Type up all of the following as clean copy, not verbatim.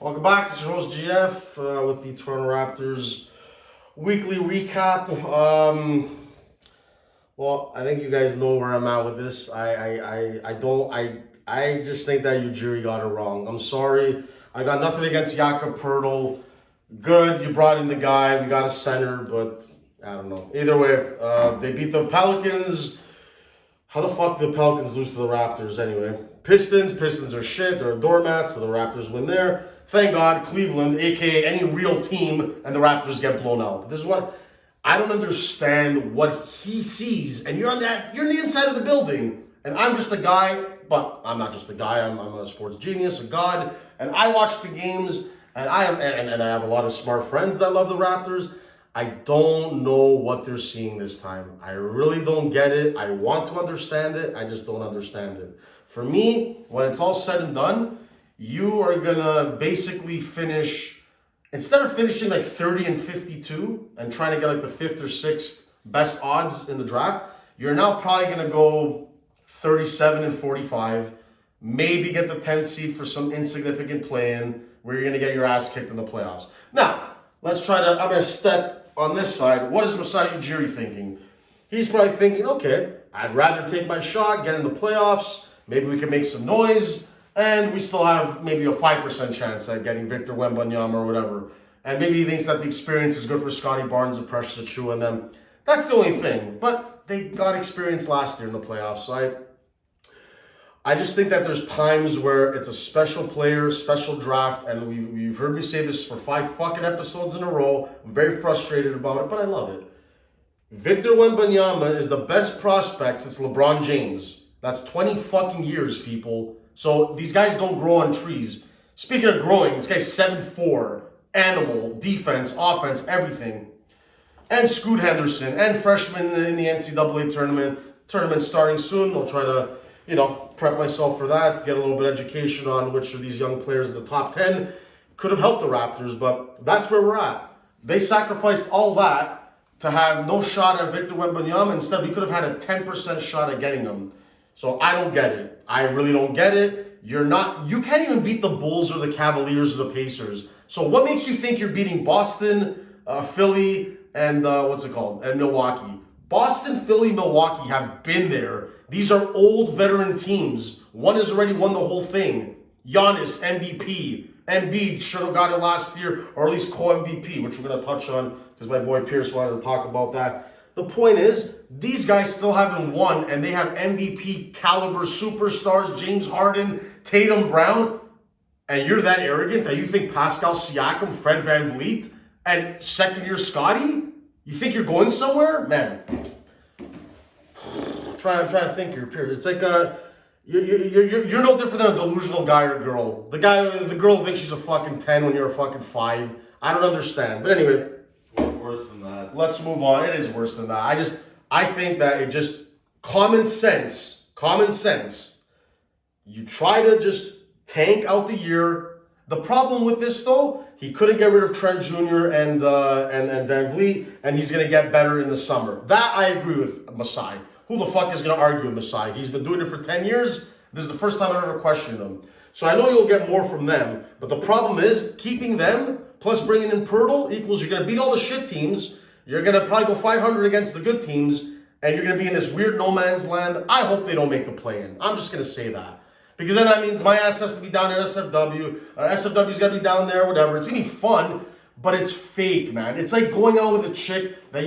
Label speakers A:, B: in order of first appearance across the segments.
A: Welcome back. It's your host GF with the Toronto Raptors weekly recap. Well, I think you guys know where I'm at with this. I just think that Ujiri got it wrong. I'm sorry. I got nothing against Jakob Pertl. Good, you brought in the guy. We got a center, but I don't know. Either way, they beat the Pelicans. How the fuck did the Pelicans lose to the Raptors anyway? Pistons are shit. They're doormats, so the Raptors win there. Thank God, Cleveland, aka any real team, and the Raptors get blown out. This is what I don't understand what he sees, and you're on the inside of the building, and I'm just a guy, but I'm not just a guy. I'm a sports genius, a god, and I watch the games, and I have a lot of smart friends that love the Raptors. I don't know what they're seeing this time. I really don't get it. I want to understand it. I just don't understand it. For me, when it's all said and done, you are going to basically finish, instead of finishing like 30 and 52 and trying to get like the fifth or sixth best odds in the draft, you're now probably going to go 37 and 45, maybe get the 10th seed for some insignificant play-in where you're going to get your ass kicked in the playoffs. Now, I'm going to step on this side. What is Masai Ujiri thinking? He's probably thinking, okay, I'd rather take my shot, get in the playoffs, maybe we can make some noise, and we still have maybe a 5% chance at getting Victor Wembanyama or whatever. And maybe he thinks that the experience is good for Scotty Barnes and Precious Achiuwa and them. That's the only thing. But they got experience last year in the playoffs. So I just think that there's times where it's a special player, special draft, and we've heard me say this for 5 fucking episodes in a row. I'm very frustrated about it, but I love it. Victor Wembanyama is the best prospect since LeBron James. That's 20 fucking years, people. So these guys don't grow on trees. Speaking of growing, this guy's 7'4", animal, defense, offense, everything. And Scoot Henderson, and freshman in the NCAA tournament starting soon. I'll try to, prep myself for that, get a little bit of education on which of these young players in the top 10 could have helped the Raptors, but that's where we're at. They sacrificed all that to have no shot at Victor Wembanyama. Instead, we could have had a 10% shot at getting him. So I don't get it. I really don't get it. You can't even beat the Bulls or the Cavaliers or the Pacers. So what makes you think you're beating Boston, Philly, and and Milwaukee? Boston, Philly, Milwaukee have been there. These are old veteran teams. One has already won the whole thing. Giannis, MVP. Embiid should have got it last year, or at least co-MVP, which we're going to touch on because my boy Pierce wanted to talk about that. The point is, these guys still haven't won, and they have MVP caliber superstars, James Harden, Tatum Brown, and you're that arrogant that you think Pascal Siakam, Fred VanVleet, and second-year Scotty? You think you're going somewhere? Man. I'm trying to think here, Pierce. It's like you're no different than a delusional guy or girl. The girl thinks she's a fucking 10 when you're a fucking 5. I don't understand. But anyway.
B: It's worse than that.
A: Let's move on. It is worse than that. I think that it just, common sense. You try to just tank out the year. The problem with this, though, he couldn't get rid of Trent Jr. and Van Vliet, and he's going to get better in the summer. That I agree with Masai. Who the fuck is going to argue with Masai? He's been doing it for 10 years. This is the first time I've ever questioned him. So I know you'll get more from them, but the problem is keeping them plus bringing in Pertl equals you're going to beat all the shit teams. You're going to probably go 500 against the good teams, and you're going to be in this weird no man's land. I hope they don't make the play-in. I'm just going to say that. Because then that means my ass has to be down at SFW, or SFW's got to be down there, whatever. It's going to be fun, but it's fake, man. It's like going out with a chick that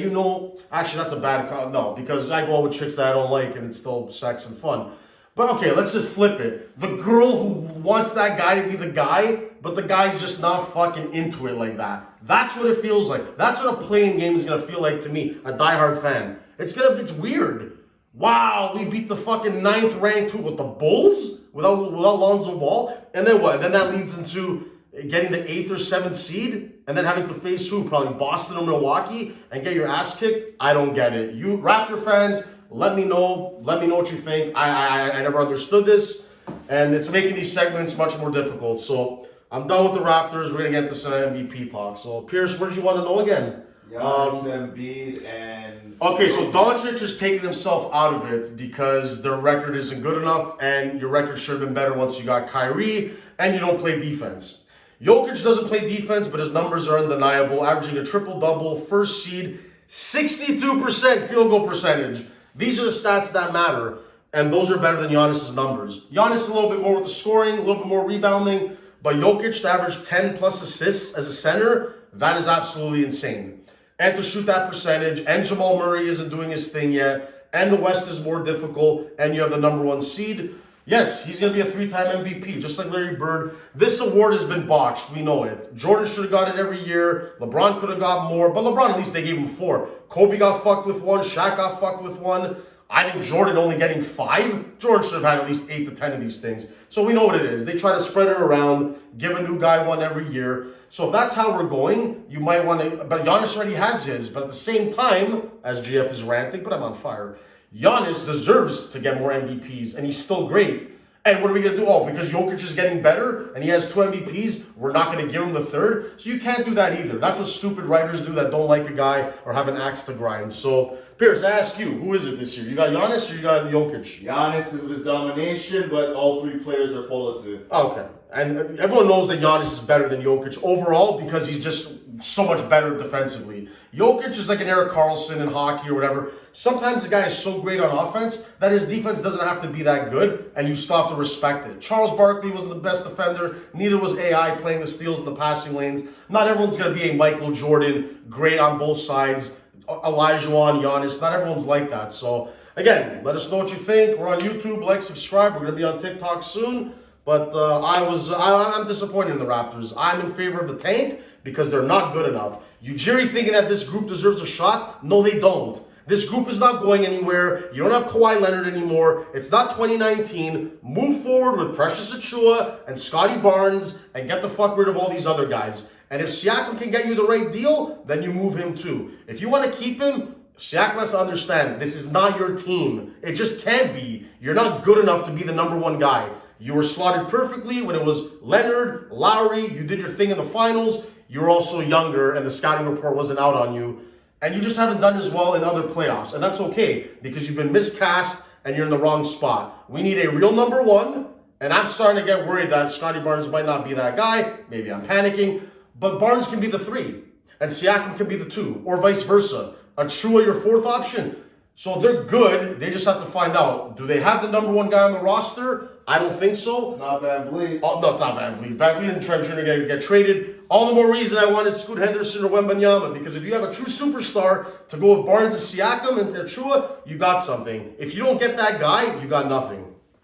A: actually that's a bad no, because I go out with chicks that I don't like, and it's still sex and fun. But okay, let's just flip it. The girl who wants that guy to be the guy, but the guy's just not fucking into it like that. That's what it feels like. That's what a playing game is going to feel like to me, a diehard fan. It's weird. Wow, we beat the fucking 9th ranked with the Bulls without Lonzo Ball. And then what? Then that leads into getting the 8th or 7th seed and then having to face who? Probably Boston or Milwaukee and get your ass kicked? I don't get it. You Raptor fans, let me know. Let me know what you think. I never understood this. And it's making these segments much more difficult. So I'm done with the Raptors. We're going to get to some MVP talk. So Pierce, what did you want to know again?
B: Giannis, Embiid, and...
A: Okay, so Doncic is taking himself out of it because their record isn't good enough, and your record should have been better once you got Kyrie, and you don't play defense. Jokic doesn't play defense, but his numbers are undeniable, averaging a triple-double, first seed, 62% field goal percentage. These are the stats that matter, and those are better than Giannis's numbers. Giannis a little bit more with the scoring, a little bit more rebounding, but Jokic to average 10-plus assists as a center, that is absolutely insane. And to shoot that percentage, and Jamal Murray isn't doing his thing yet, and the West is more difficult, and you have the number 1 seed. Yes, he's going to be a 3-time MVP, just like Larry Bird. This award has been botched. We know it. Jordan should have got it every year. LeBron could have got more, but LeBron, at least they gave him 4. Kobe got fucked with 1. Shaq got fucked with 1. I think Jordan only getting 5. Jordan should have had at least 8 to 10 of these things. So we know what it is. They try to spread it around, give a new guy one every year. So if that's how we're going, you might want to, but Giannis already has his. But at the same time, as GF is ranting, but I'm on fire, Giannis deserves to get more MVPs, and he's still great. And what are we going to do? Oh, because Jokic is getting better, and he has 2 MVPs, we're not going to give him the 3rd? So you can't do that either. That's what stupid writers do that don't like a guy or have an axe to grind. So, Pierce, I ask you, who is it this year? You got Giannis or you got Jokic?
B: Giannis because of his domination, but all 3 players are quality.
A: Okay. And everyone knows that Giannis is better than Jokic overall because he's just so much better defensively. Jokic is like an Eric Carlson in hockey or whatever. Sometimes the guy is so great on offense that his defense doesn't have to be that good, and you still have to respect it. Charles Barkley wasn't the best defender. Neither was AI playing the steals in the passing lanes. Not everyone's going to be a Michael Jordan, great on both sides. Elijah on Giannis. Not everyone's like that. So, again, let us know what you think. We're on YouTube. Like, subscribe. We're going to be on TikTok soon. But I'm disappointed in the Raptors. I'm in favor of the tank because they're not good enough. Ujiri thinking that this group deserves a shot? No, they don't. This group is not going anywhere. You don't have Kawhi Leonard anymore. It's not 2019. Move forward with Precious Achiuwa and Scotty Barnes and get the fuck rid of all these other guys. And if Siakam can get you the right deal, then you move him too. If you want to keep him, Siakam has to understand this is not your team. It just can't be. You're not good enough to be the number 1 guy. You were slotted perfectly when it was Leonard, Lowry. You did your thing in the finals. You're also younger, and the scouting report wasn't out on you. And you just haven't done as well in other playoffs. And that's okay, because you've been miscast, and you're in the wrong spot. We need a real number 1, and I'm starting to get worried that Scotty Barnes might not be that guy. Maybe I'm panicking. But Barnes can be the 3, and Siakam can be the 2, or vice versa. Achiuwa, your 4th option. So they're good. They just have to find out, do they have the number 1 guy on the roster? I don't think so.
B: It's not Van Vliet.
A: Oh, no, it's not Van Vliet. Van Vliet and Trent are going to get traded. All the more reason I wanted Scoot Henderson or Wembanyama, because if you have a true superstar to go with Barnes and Siakam and Achiuwa, you got something. If you don't get that guy, you got nothing.